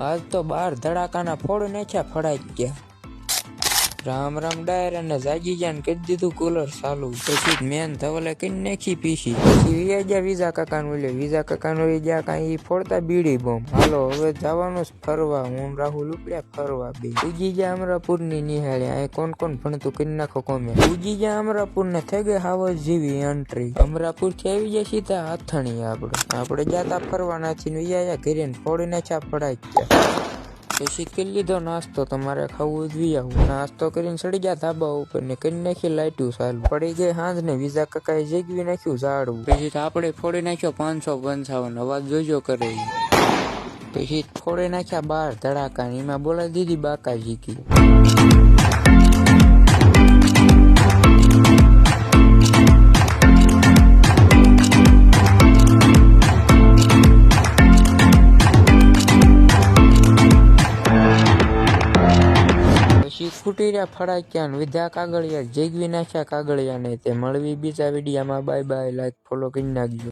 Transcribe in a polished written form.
આજ તો 12 ધડાકાના ફોડ નાખ્યા ફળાઈ ગયા. રામ રામ ડાયર અને જાગી ગયા ને કરી દીધું કુલર ચાલુ. પછી મેન ધવલે કઈ નાખી પીસી. પછી ગયા વિઝા કાકાનું વિઝા કાકાનું ગયા કાંઈ ફોડતા બીડી બોમ્બ. હાલો હવે જવાનું ફરવા. હું રાહુલ ઉપડ્યા ફરવા બે. ઉગી ગયા અમરાપુર ની નિહાળે. અહીં કોણ કોણ ભણતું કરી નાખો કોમે. ઉગી ગયા અમરાપુર ને થઈ ગઈ હાવસ જેવી એન્ટ્રી. અમરાપુર થી આવી ગયા સીધા હાથણી. આપણે જાતા ફરવાના છીએ ઘરે ફોડી નાખ્યા ફળાઈ ગયા. પછી કરી લીધો નાસ્તો. તમારે ખાવું જ આવું. નાસ્તો કરીને ચડી ગયા ધાબા ઉપર ને કરી નાખી લાઈટું ચાલુ. પડી ગઈ હાંજ ને વિઝા કાકાએ જગવી નાખ્યું ઝાડવું. પછી આપણે ફોડી નાખ્યો 555. અવાજ જોજો કરે. પછી ફોડી નાખ્યા 12 ધડાકા. એમાં બોલાવી દીધી બાકાજી કી. ફૂટી રહ્યા ફડાક્યા વિધા કાગળિયા જગવી નાખ્યા કાગળિયા ને. તે મળવી બીજા વિડીયામાં. Bye bye. લાઈક ફોલો કરી નાખજો.